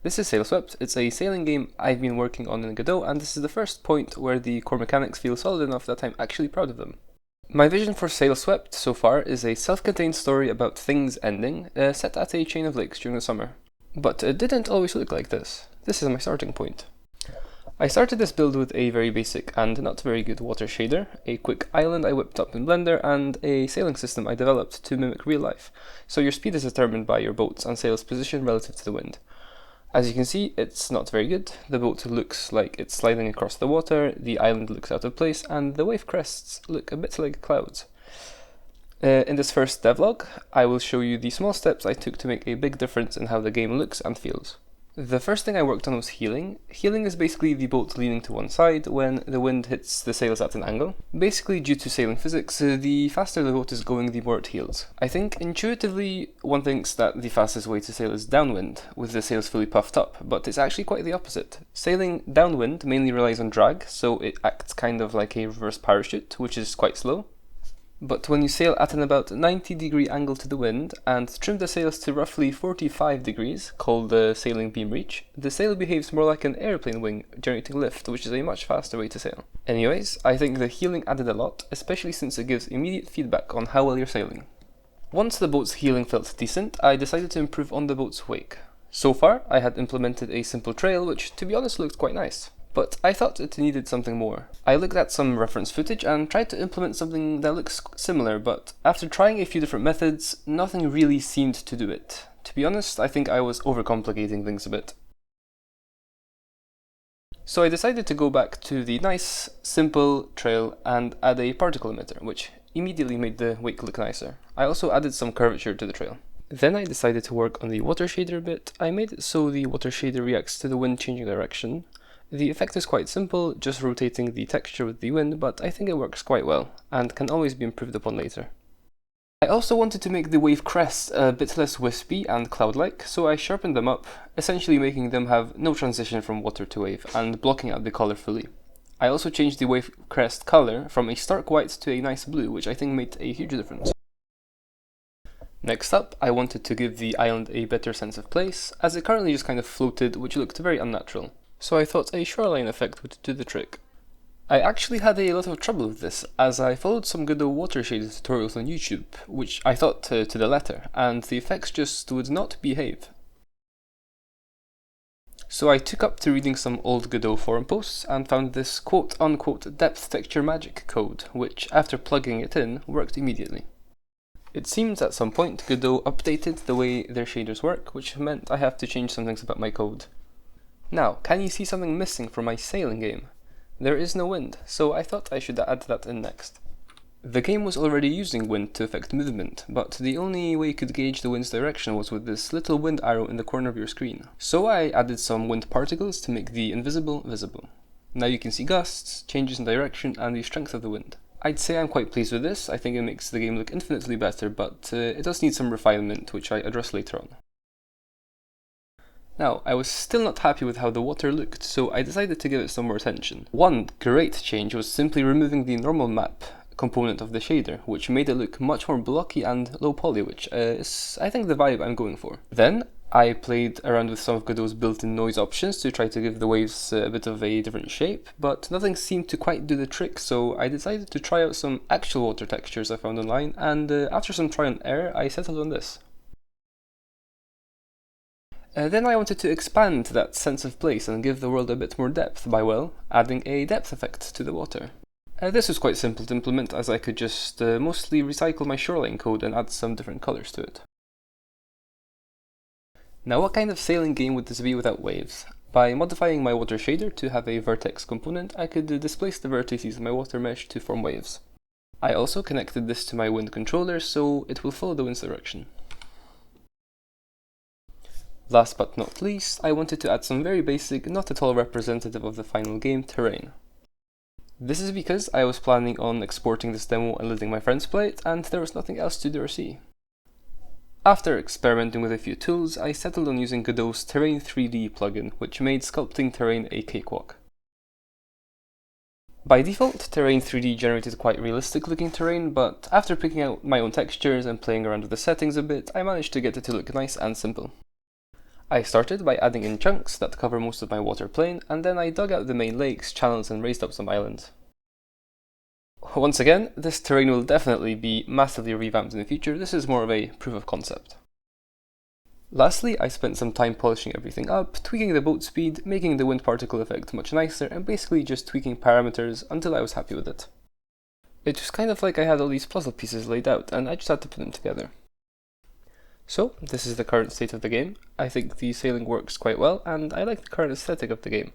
This is Sailswept. It's a sailing game I've been working on in Godot, and this is the first point where the core mechanics feel solid enough that I'm actually proud of them. My vision for Sailswept so far is a self-contained story about things ending, set at a chain of lakes during the summer. But it didn't always look like this. This is my starting point. I started this build with a very basic and not very good water shader, a quick island I whipped up in Blender, and a sailing system I developed to mimic real life, so your speed is determined by your boat's and sail's position relative to the wind. As you can see, it's not very good. The boat looks like it's sliding across the water, the island looks out of place, and the wave crests look a bit like clouds. In this first devlog, I will show you the small steps I took to make a big difference in how the game looks and feels. The first thing I worked on was heeling. Heeling is basically the boat leaning to one side when the wind hits the sails at an angle. Basically, due to sailing physics, the faster the boat is going, the more it heels. I think intuitively one thinks that the fastest way to sail is downwind, with the sails fully puffed up, but it's actually quite the opposite. Sailing downwind mainly relies on drag, so it acts kind of like a reverse parachute, which is quite slow. But when you sail at an about 90-degree angle to the wind and trim the sails to roughly 45 degrees, called the sailing beam reach, the sail behaves more like an airplane wing, generating lift, which is a much faster way to sail. Anyways, I think the heeling added a lot, especially since it gives immediate feedback on how well you're sailing. Once the boat's heeling felt decent, I decided to improve on the boat's wake. So far, I had implemented a simple trail, which to be honest looked quite nice. But I thought it needed something more. I looked at some reference footage and tried to implement something that looks similar, but after trying a few different methods, nothing really seemed to do it. To be honest, I think I was overcomplicating things a bit. So I decided to go back to the nice, simple trail and add a particle emitter, which immediately made the wake look nicer. I also added some curvature to the trail. Then I decided to work on the water shader a bit. I made it so the water shader reacts to the wind changing direction. The effect is quite simple, just rotating the texture with the wind, but I think it works quite well, and can always be improved upon later. I also wanted to make the wave crests a bit less wispy and cloud-like, so I sharpened them up, essentially making them have no transition from water to wave, and blocking out the color fully. I also changed the wave crest color from a stark white to a nice blue, which I think made a huge difference. Next up, I wanted to give the island a better sense of place, as it currently just kind of floated, which looked very unnatural. So I thought a shoreline effect would do the trick. I actually had a lot of trouble with this, as I followed some Godot water shader tutorials on YouTube, which I thought to the letter, and the effects just would not behave. So I took up to reading some old Godot forum posts and found this quote-unquote depth texture magic code, which after plugging it in, worked immediately. It seems at some point Godot updated the way their shaders work, which meant I have to change some things about my code. Now, can you see something missing from my sailing game? There is no wind, so I thought I should add that in next. The game was already using wind to affect movement, but the only way you could gauge the wind's direction was with this little wind arrow in the corner of your screen. So I added some wind particles to make the invisible visible. Now you can see gusts, changes in direction, and the strength of the wind. I'd say I'm quite pleased with this. I think it makes the game look infinitely better, but it does need some refinement, which I address later on. Now, I was still not happy with how the water looked, so I decided to give it some more attention. One great change was simply removing the normal map component of the shader, which made it look much more blocky and low poly, which is, I think, the vibe I'm going for. Then, I played around with some of Godot's built-in noise options to try to give the waves a bit of a different shape, but nothing seemed to quite do the trick, so I decided to try out some actual water textures I found online, and after some try and error, I settled on this. Then I wanted to expand that sense of place and give the world a bit more depth by, well, adding a depth effect to the water. This was quite simple to implement, as I could just mostly recycle my shoreline code and add some different colors to it. Now, what kind of sailing game would this be without waves? By modifying my water shader to have a vertex component, I could displace the vertices of my water mesh to form waves. I also connected this to my wind controller, so it will follow the wind's direction. Last but not least, I wanted to add some very basic, not at all representative of the final game, terrain. This is because I was planning on exporting this demo and letting my friends play it, and there was nothing else to do or see. After experimenting with a few tools, I settled on using Godot's Terrain 3D plugin, which made sculpting terrain a cakewalk. By default, Terrain 3D generated quite realistic looking terrain, but after picking out my own textures and playing around with the settings a bit, I managed to get it to look nice and simple. I started by adding in chunks that cover most of my water plane, and then I dug out the main lakes, channels, and raised up some islands. Once again, this terrain will definitely be massively revamped in the future. This is more of a proof of concept. Lastly, I spent some time polishing everything up, tweaking the boat speed, making the wind particle effect much nicer, and basically just tweaking parameters until I was happy with it. It was kind of like I had all these puzzle pieces laid out, and I just had to put them together. So, this is the current state of the game. I think the sailing works quite well, and I like the current aesthetic of the game.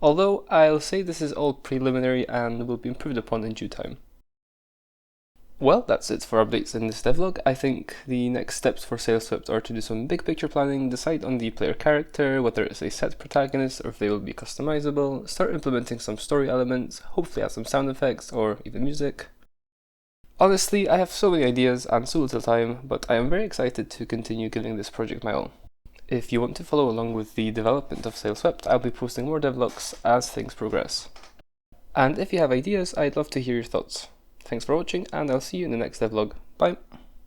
Although, I'll say this is all preliminary and will be improved upon in due time. Well, that's it for updates in this devlog. I think the next steps for Sailswept are to do some big picture planning, decide on the player character, whether it's a set protagonist or if they will be customizable, start implementing some story elements, hopefully add some sound effects or even music. Honestly, I have so many ideas and so little time, but I am very excited to continue giving this project my all. If you want to follow along with the development of Sailswept, I'll be posting more devlogs as things progress. And if you have ideas, I'd love to hear your thoughts. Thanks for watching, and I'll see you in the next devlog. Bye!